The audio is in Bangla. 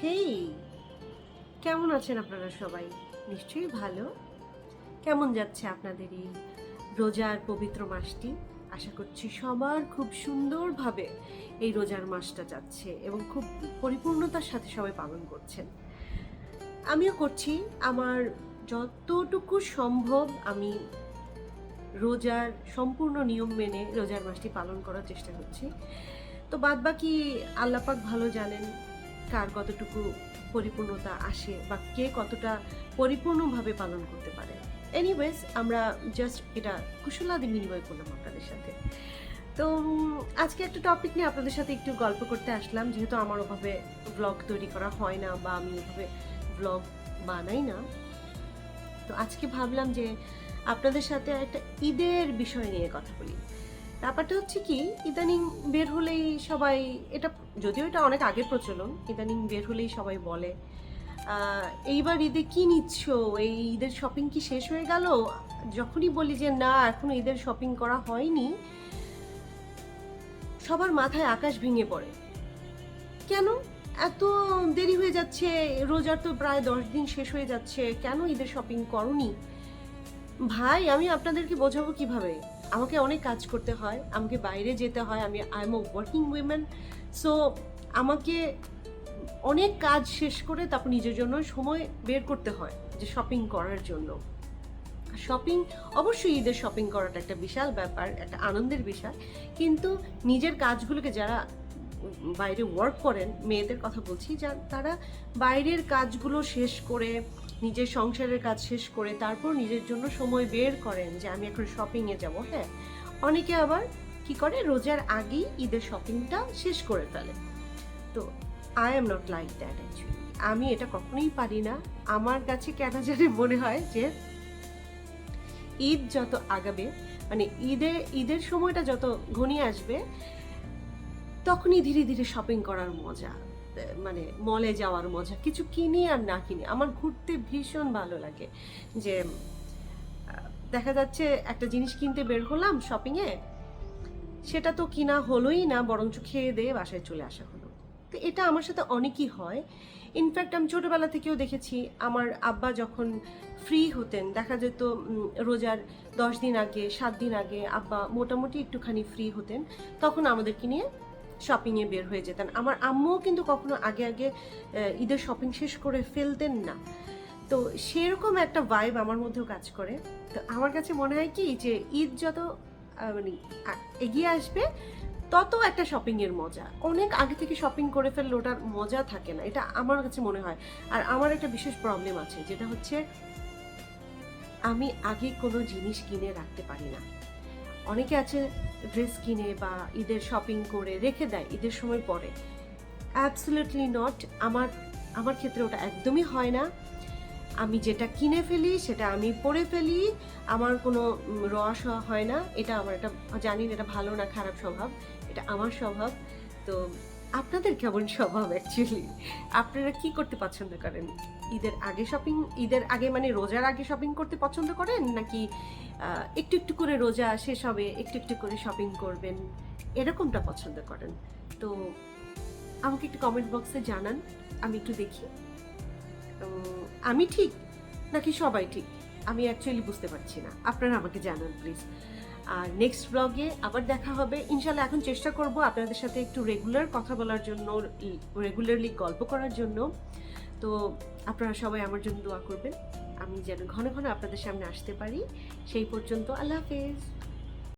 হেই, কেমন আছেন আপনারা সবাই? নিশ্চয়ই ভালো। কেমন যাচ্ছে আপনাদের এই রোজার পবিত্র মাসটি? আশা করছি সবার খুব সুন্দরভাবে এই রোজার মাসটা যাচ্ছে এবং খুব পরিপূর্ণতার সাথে সবাই পালন করছেন। আমিও করছি। আমার যতটুকু সম্ভব আমি রোজার সম্পূর্ণ নিয়ম মেনে রোজার মাসটি পালন করার চেষ্টা করছি। তো বাদবাকি আল্লাহ পাক ভালো জানেন কার কতটুকু পরিপূর্ণতা আসে বা কে কতটা পরিপূর্ণভাবে পালন করতে পারে। এনিওয়েজ, আমরা জাস্ট এটা কুশলাদি বিনিময় করলাম আপনাদের সাথে। তো আজকে একটা টপিক নিয়ে আপনাদের সাথে একটু গল্প করতে আসলাম, যেহেতু আমার ওভাবে ব্লগ তৈরি করা হয় না বা আমি ওভাবে ব্লগ বানাই না। তো আজকে ভাবলাম যে আপনাদের সাথে একটা ঈদের বিষয় নিয়ে কথা বলি। ব্যাপারটা হচ্ছে কি, ইদানিং বের হলেই সবাই, এটা যদিও এটা অনেক আগের প্রচলন, ইদানিং বের হলেই সবাই বলে এইবার ঈদে কি নিচ্ছ, এই ঈদের শপিং কি শেষ হয়ে গেল? যখনই বলি যে না, এখনো ঈদের শপিং করা হয়নি, সবার মাথায় আকাশ ভেঙে পড়ে। কেন এত দেরি হয়ে যাচ্ছে? রোজার তো প্রায় 10 দিন শেষ হয়ে যাচ্ছে, কেন ঈদের শপিং করনি? ভাই, আমি আপনাদেরকে বোঝাবো কিভাবে? আমাকে অনেক কাজ করতে হয়, আমাকে বাইরে যেতে হয়, I am a working women. So আমাকে অনেক কাজ শেষ করে তারপর নিজের জন্য সময় বের করতে হয় যে শপিং করার জন্য। শপিং, অবশ্যই ঈদের শপিং করাটা একটা বিশাল ব্যাপার, একটা আনন্দের বিষয়, কিন্তু নিজের কাজগুলোকে যারা বাইরে ওয়ার্ক করেন, মেয়েদের কথা বলছি, তারা বাইরের কাজগুলো শেষ করে, নিজের সংসারের কাজ শেষ করে তারপর নিজের জন্য সময় বের করেন যে আমি এখন শপিংয়ে যাব। হ্যাঁ, অনেকে আবার কি করে, রোজার আগেই ঈদের শপিংটা শেষ করে ফেলে। তো I am not like that actually. আমি এটা কখনোই পারি না। আমার কাছে কেন জানি মনে হয় যে ঈদ যত আগাবে, মানে ঈদের সময়টা যত ঘনিয়ে আসবে, তখনই ধীরে ধীরে শপিং করার মজা, মানে মলে যাওয়ার মজা, কিছু কিনি আর না কিনি। আমার ঘুরতে ভীষণ ভালো লাগে যে দেখা যাচ্ছে একটা জিনিস কিনতে বের হলাম শপিংয়ে, সেটা তো কিনা হলোই না, বরঞ্চ খেয়ে দিয়ে বাসায় চলে আসা হলো। তো এটা আমার সাথে অনেকই হয়। ইনফ্যাক্ট আমি ছোটোবেলা থেকেও দেখেছি, আমার আব্বা যখন ফ্রি হতেন, দেখা যেত রোজার 10 দিন আগে, 7 দিন আগে আব্বা মোটামুটি একটুখানি ফ্রি হতেন, তখন আমাদেরকে নিয়ে শপিংয়ে বের হয়ে যেতেন। আমার আম্মুও কিন্তু কখনো আগে আগে ঈদের শপিং শেষ করে ফেলতেন না। তো সেরকম একটা ভাইব আমার মধ্যেও কাজ করে। তো আমার কাছে মনে হয় কি, যে ঈদ যত মানে এগিয়ে আসবে, তত একটা শপিংয়ের মজা, অনেক আগে থেকে শপিং করে ফেললে ওটার মজা থাকে না, এটা আমার কাছে মনে হয়। আর আমার একটা বিশেষ প্রবলেম আছে, যেটা হচ্ছে আমি আগে কোনো জিনিস কিনে রাখতে পারি না। অনেকে আছে ড্রেস কিনে বা ঈদের শপিং করে রেখে দেয়, ঈদের সময় পরে। Absolutely not. আমার ক্ষেত্রে ওটা একদমই হয় না। আমি যেটা কিনে ফেলি সেটা আমি পরে ফেলি, আমার কোনো রস হয় না। এটা আমার একটা, জানি না এটা ভালো না খারাপ স্বভাব, এটা আমার স্বভাব। তো আপনাদের কেমন স্বভাব অ্যাকচুয়ালি? আপনারা কি করতে পছন্দ করেন? ঈদের আগে মানে রোজার আগে শপিং করতে পছন্দ করেন, নাকি একটু একটু করে রোজা শেষ হবে একটু একটু করে শপিং করবেন, এরকমটা পছন্দ করেন? তো আমাকে একটু কমেন্ট বক্সে জানান, আমি একটু দেখি আমি ঠিক নাকি সবাই ঠিক। আমি অ্যাকচুয়ালি বুঝতে পারছি না, আপনারা আমাকে জানান প্লিজ। আর নেক্সট ব্লগে আবার দেখা হবে ইনশাল্লাহ। এখন চেষ্টা করব আপনাদের সাথে একটু রেগুলার কথা বলার জন্য, রেগুলারলি গল্প করার জন্য। তো আপনারা সবাই আমার জন্য দোয়া করবেন, আমি যেন ঘন ঘন আপনাদের সামনে আসতে পারি। সেই পর্যন্ত আল্লাহ হাফেজ।